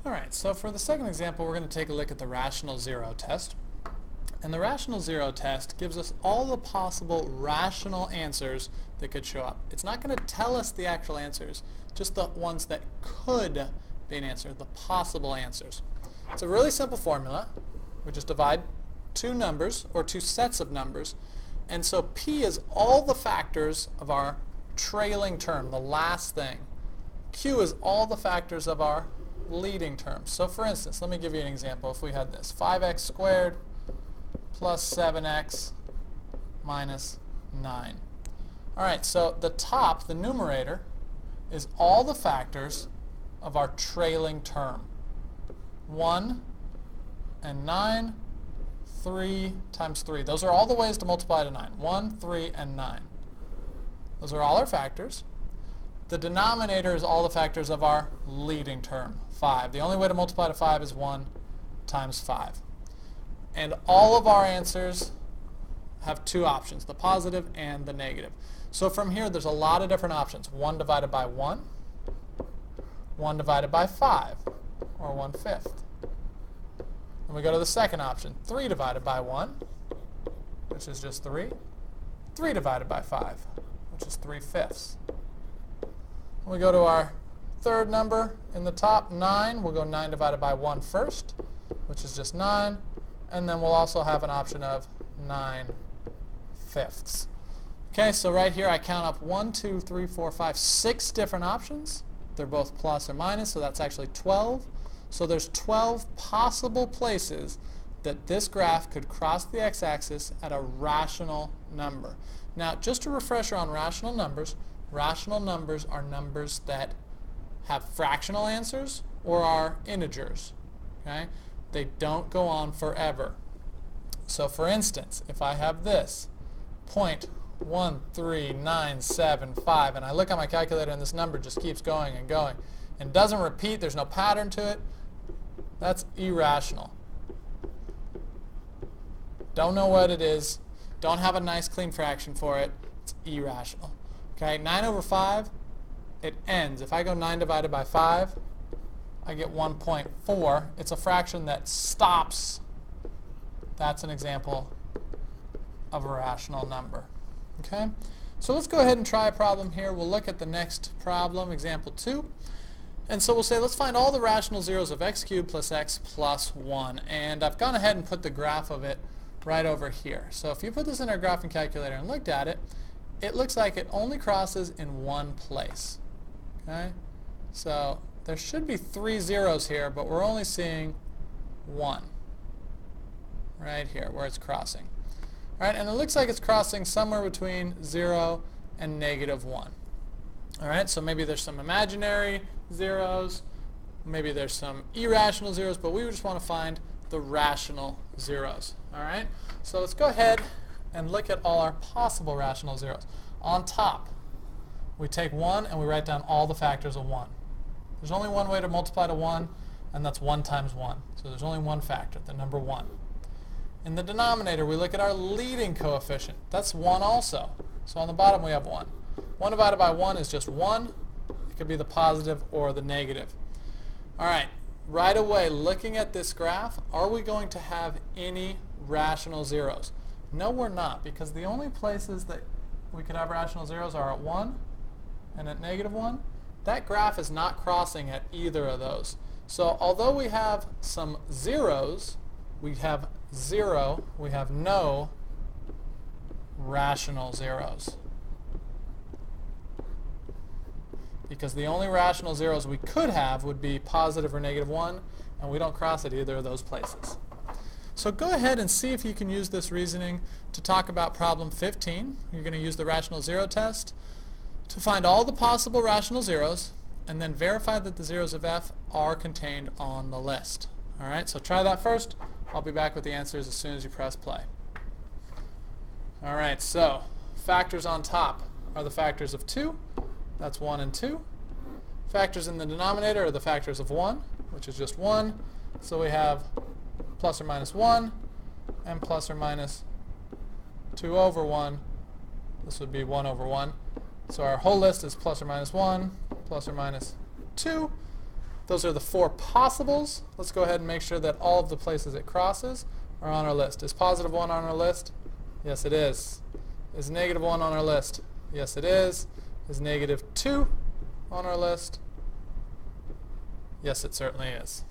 Alright, so for the second example, we're going to take a look at the rational zero test. And the rational zero test gives us all the possible rational answers that could show up. It's not going to tell us the actual answers, just the ones that could be an answer, the possible answers. It's a really simple formula. We just divide two numbers, or two sets of numbers, and so P is all the factors of our trailing term, the last thing. Q is all the factors of our leading term. So for instance, let me give you an example. If we had this, 5x squared plus 7x minus 9. Alright, so the top, the numerator, is all the factors of our trailing term. 1 and 9, 3 times 3. Those are all the ways to multiply to 9. 1, 3, and 9. Those are all our factors. The denominator is all the factors of our leading term, 5. The only way to multiply to 5 is 1 times 5. And all of our answers have two options, the positive and the negative. So from here, there's a lot of different options. 1 divided by 1, 1 divided by 5, or 1/5. Then we go to the second option, 3 divided by 1, which is just 3. 3 divided by 5, which is 3/5. We go to our third number in the top, 9. We'll go 9 divided by 1 first, which is just 9. And then we'll also have an option of 9/5. Okay, so right here I count up 1, 2, 3, 4, 5, 6 different options. They're both plus or minus, so that's actually 12. So there's 12 possible places that this graph could cross the x-axis at a rational number. Now, just a refresher on rational numbers are numbers that have fractional answers or are integers. Okay? They don't go on forever. So for instance, if I have this 0.13975 and I look at my calculator and this number just keeps going and going and doesn't repeat, there's no pattern to it, that's irrational. Don't know what it is, don't have a nice clean fraction for it, it's irrational. Okay, 9 over 5, it ends. If I go 9 divided by 5, I get 1.4. It's a fraction that stops. That's an example of a rational number. Okay, so let's go ahead and try a problem here. We'll look at the next problem, example 2. And so we'll say, let's find all the rational zeros of x cubed plus x plus 1. And I've gone ahead and put the graph of it right over here. So if you put this in our graphing calculator and looked at it, it looks like it only crosses in one place. Okay? So there should be 3 zeros here, but we're only seeing 1 right here where it's crossing. All right, and it looks like it's crossing somewhere between 0 and -1. All right, so maybe there's some imaginary zeros, maybe there's some irrational zeros, but we just want to find the rational zeros. All right, so let's go ahead and look at all our possible rational zeros. On top, we take 1 and we write down all the factors of 1. There's only one way to multiply to 1, and that's 1 times 1. So there's only one factor, the number 1. In the denominator, we look at our leading coefficient. That's 1 also. So on the bottom we have 1. 1 divided by 1 is just 1. It could be the positive or the negative. All right, right away, looking at this graph, are we going to have any rational zeros? No, we're not, because the only places that we could have rational zeros are at 1 and at -1. That graph is not crossing at either of those. So although we have some zeros, we have 0, we have no rational zeros. Because the only rational zeros we could have would be positive or -1, and we don't cross at either of those places. So go ahead and see if you can use this reasoning to talk about problem 15. You're going to use the rational zero test to find all the possible rational zeros and then verify that the zeros of f are contained on the list. All right, so try that first. I'll be back with the answers as soon as you press play. All right, so factors on top are the factors of 2. That's 1 and 2. Factors in the denominator are the factors of 1, which is just 1. So we have plus or minus 1 and plus or minus 2 over 1. This would be 1 over 1. So our whole list is plus or minus 1, plus or minus 2. Those are the 4 possibles. Let's go ahead and make sure that all of the places it crosses are on our list. Is positive 1 on our list? Yes, it is. Is negative 1 on our list? Yes, it is. Is negative 2 on our list? Yes, it certainly is.